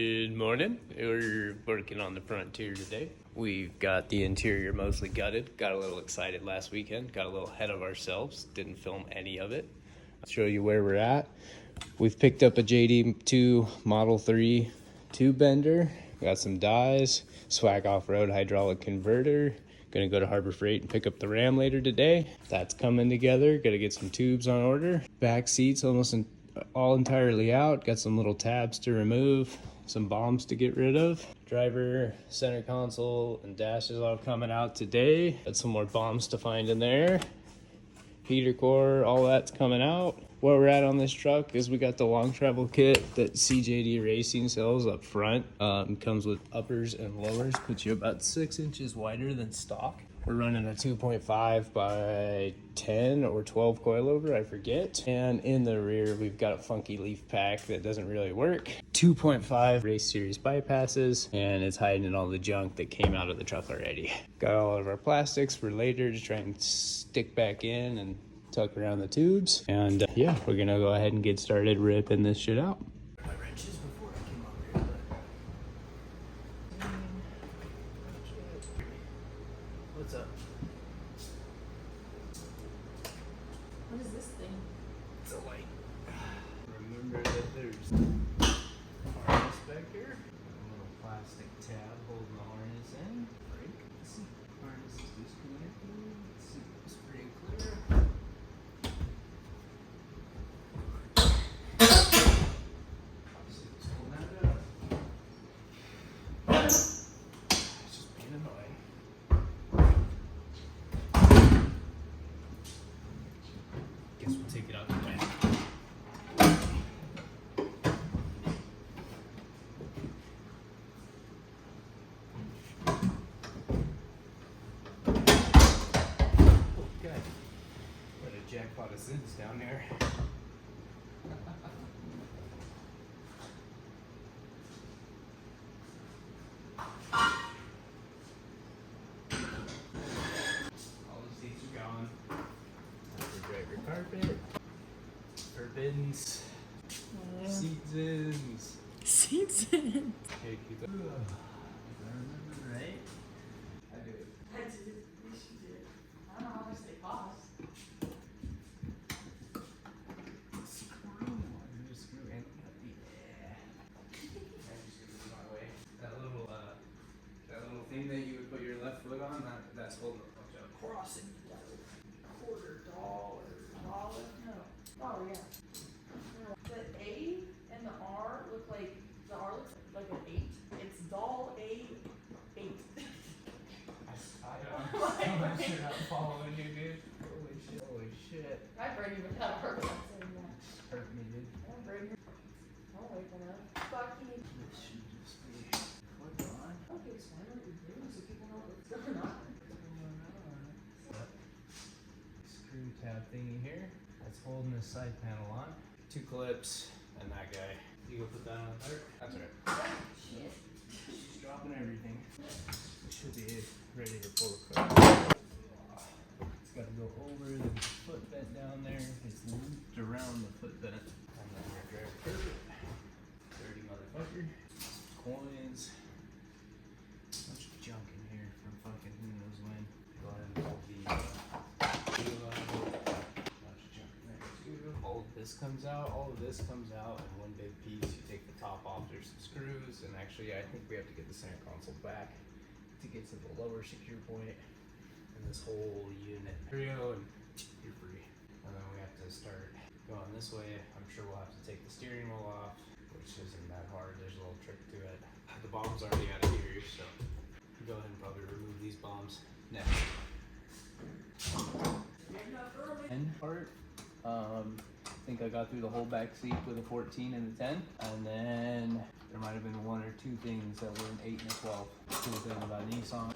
Good morning. We're working on the Frontier today. We've got the interior mostly gutted. Got a little excited last weekend. Got a little ahead of ourselves. Didn't film any of it. I'll show you where we're at. We've picked up a JD2 Model 3 tube bender. Got some dies. Swag off-road hydraulic converter. Gonna go to Harbor Freight and pick up the Ram later today. That's coming together. Gotta get some tubes on order. Back seats almost all entirely out. Got some little tabs to remove. Some bombs to get rid of. Driver, center console, and dash is all coming out today. Got some more bombs to find in there. Heater core, all that's coming out. Where we're at on this truck is we got the long travel kit that CJD Racing sells up front. Comes with uppers and lowers, puts you about 6 inches wider than stock. We're running a 2.5 by 10 or 12 coilover, I forget. And in the rear, we've got a funky leaf pack that doesn't really work. 2.5 race series bypasses, and it's hiding all the junk that came out of the truck already. Got all of our plastics for later to try and stick back in and tuck around the tubes. And yeah, we're gonna go ahead and get started ripping this shit out. My wrenches before I came up here, What's up? What is this thing? It's a light. Remember that there's a harness back here. A little plastic tab holding the harness in. Brake. Let's see. Harness is disconnected. Let's see. It's pretty clear. Obviously, let's pull that up. It's just being annoying. Guess we'll take it out the way. Okay. What a jackpot of sins down there. All the seats are gone. That's the driver carpet. Turbines. Seasons. Season. Hey, keep it. If I remember right. I do. I did. Yes, you did. I don't know how much they cost. Screw. Just screw in. Yeah. I just screwed it my way. That little thing that you would put your left foot on, that's holding the punch up. Crossing. $quarter. No. Oh, yeah. The A and the R look like, the R looks like an 8. It's doll A 8. I'm not sure I'm following you, dude. Holy shit. My brain even had a heart attack saying that. Hurt me, dude. My brain. I'll wake one up. Fucking. This should just be foot on. Okay, explain what you're doing so people know what's going on. Screw tab thingy here. That's holding this side panel on. 2 clips and that guy. You go put that on the cart? That's right. Shit. She's dropping everything. It should be ready to pull the cart. It's got to go over the foot vent down there. It's looped around the foot vent. And then your drive carpet. Dirty motherfucker. Coins. Bunch of junk in here from fucking who knows when. Go ahead and pull the wheel out. Bunch of junk in there too. All of this comes out. All of this comes out in one big piece. You take the top off. There's some screws, and actually, I think we have to get the center console back to get to the lower secure point in this whole unit. Here you go, and you're free. And then we have to start going this way. I'm sure we'll have to take the steering wheel off, which isn't that hard. There's a little trick to it. The bomb's already out of here, so go ahead and probably remove these bombs next. End part. I think I got through the whole back seat with a 14 and a 10, and then there might have been 1 or 2 things that were an 8 and a 12. Cool thing about Nissan.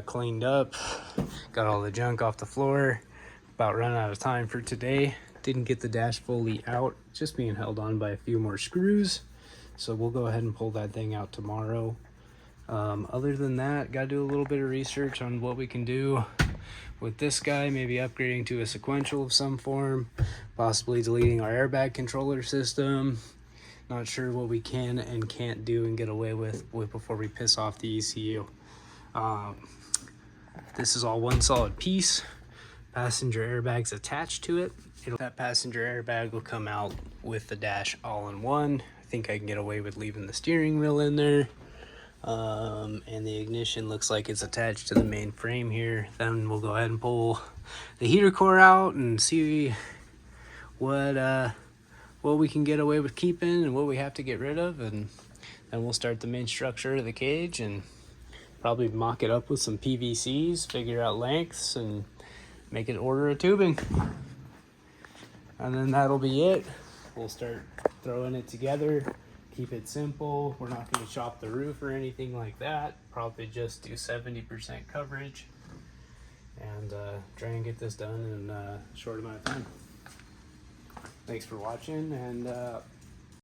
truck cleaned up, got all the junk off the floor. About run out of time for today. Didn't get the dash fully out, just being held on by a few more screws. So we'll go ahead and pull that thing out tomorrow. Other than that, got to do a little bit of research on what we can do with this guy, maybe upgrading to a sequential of some form, possibly deleting our airbag controller system. Not sure what we can and can't do and get away with before we piss off the ECU. This is all one solid piece. Passenger airbags attached to it. That passenger airbag will come out with the dash all in one. I think I can get away with leaving the steering wheel in there. And the ignition looks like it's attached to the main frame here. Then we'll go ahead and pull the heater core out and see what we can get away with keeping and what we have to get rid of, and then we'll start the main structure of the cage and probably mock it up with some PVCs, figure out lengths, and make it order a tubing. And then that'll be it. We'll start throwing it together, keep it simple. We're not going to chop the roof or anything like that. Probably just do 70% coverage and try and get this done in a short amount of time. Thanks for watching, and